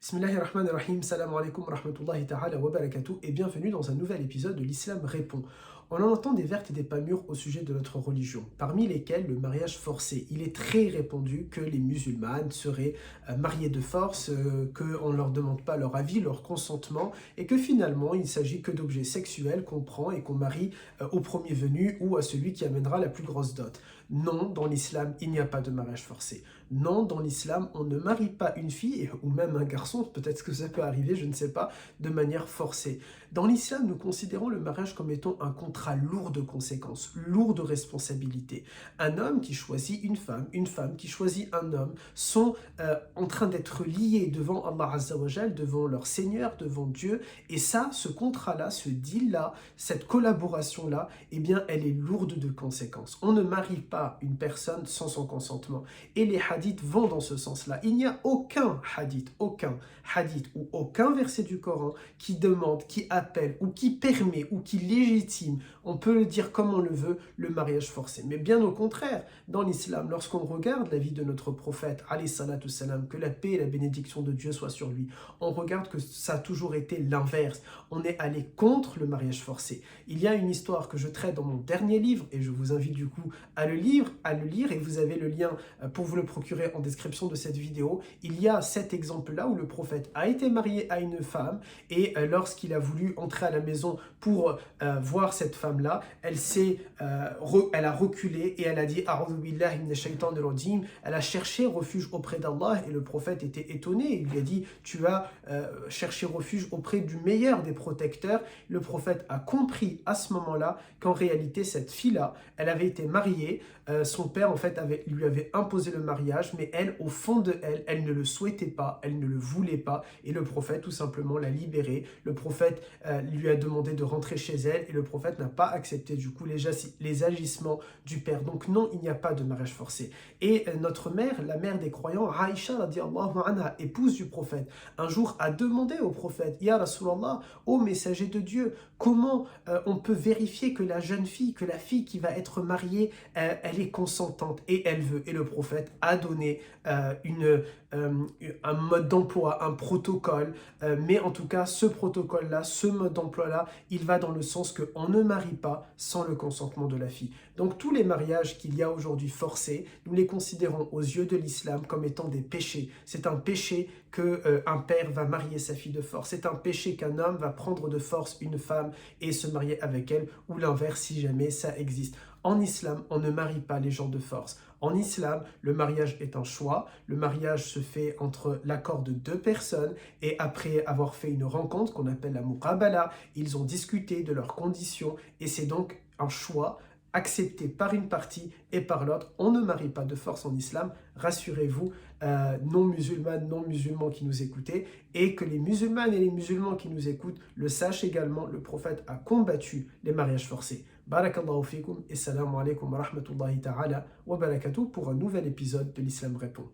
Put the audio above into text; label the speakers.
Speaker 1: Bismillahirrahmanirrahim, salam alaikum wa rahmatullahi ta'ala wa barakatuh et bienvenue dans un nouvel épisode de l'Islam répond. On en entend des vertes et des pas mûres au sujet de notre religion, parmi lesquelles le mariage forcé. Il est très répandu que les musulmanes seraient mariées de force, qu'on ne leur demande pas leur avis, leur consentement, et que finalement il ne s'agit que d'objets sexuels qu'on prend et qu'on marie au premier venu ou à celui qui amènera la plus grosse dot. Non, dans l'islam, il n'y a pas de mariage forcé. Non, dans l'islam, on ne marie pas une fille, ou même un garçon, peut-être que ça peut arriver, je ne sais pas, de manière forcée. Dans l'islam, nous considérons le mariage comme étant un contrat lourd de conséquences, lourd de responsabilités. Un homme qui choisit une femme qui choisit un homme, sont en train d'être liés devant Allah Azza wa Jal, devant leur Seigneur, devant Dieu, et ça, ce contrat-là, ce deal-là, cette collaboration-là, eh bien, elle est lourde de conséquences. On ne marie pas une personne sans son consentement. Et les hadiths vont dans ce sens-là. Il n'y a aucun hadith ou aucun verset du Coran qui demande, qui appelle ou qui permet ou qui légitime, on peut le dire comme on le veut, le mariage forcé. Mais bien au contraire, dans l'islam, lorsqu'on regarde la vie de notre prophète, alayhi salatu salam, que la paix et la bénédiction de Dieu soient sur lui, on regarde que ça a toujours été l'inverse. On est allé contre le mariage forcé. Il y a une histoire que je traite dans mon dernier livre, et je vous invite du coup à le lire, et vous avez le lien pour vous le procurer en description de cette vidéo. Il y a cet exemple-là où le prophète a été marié à une femme, et lorsqu'il a voulu entrer à la maison pour voir cette femme-là, elle a reculé et elle a dit A'udhu billahi minash shaitanir rajim. Elle a cherché refuge auprès d'Allah et le prophète était étonné. Il lui a dit tu as cherché refuge auprès du meilleur des protecteurs. Le prophète a compris à ce moment-là qu'en réalité cette fille-là, elle avait été mariée. Son père en fait lui avait imposé le mariage, mais elle, au fond de elle, elle ne le souhaitait pas, elle ne le voulait pas, et le prophète tout simplement l'a libérée. Le prophète lui a demandé de rentrer chez elle, et le prophète n'a pas accepté du coup les agissements du père. Donc non, il n'y a pas de mariage forcé. Et notre mère, la mère des croyants, Aïcha radiallahu anha, épouse du prophète, un jour a demandé au prophète, Ya Rasulallah, ô messager de Dieu, comment on peut vérifier que la jeune fille, que la fille qui va être mariée, elle est consentante et elle veut. Et le prophète a donné un mode d'emploi, un protocole, mais en tout cas, ce protocole-là, ce mode d'emploi-là, il va dans le sens qu'on ne marie pas sans le consentement de la fille. Donc tous les mariages qu'il y a aujourd'hui forcés, nous les considérons aux yeux de l'islam comme étant des péchés. C'est un péché qu'un père va marier sa fille de force. C'est un péché qu'un homme va prendre de force une femme et se marier avec elle, ou l'inverse si jamais ça existe. En islam, on ne marie pas les gens de force. En islam, le mariage est un choix. Le mariage se fait entre l'accord de deux personnes et après avoir fait une rencontre qu'on appelle la muqabala, ils ont discuté de leurs conditions et c'est donc un choix accepté par une partie et par l'autre. On ne marie pas de force en islam, rassurez-vous, non-musulmanes, non-musulmans qui nous écoutez, et que les musulmanes et les musulmans qui nous écoutent le sachent également, le prophète a combattu les mariages forcés. Barakallahu fikum et salam alaikum wa rahmatullahi ta'ala wa barakatuh pour un nouvel épisode de l'Islam répond.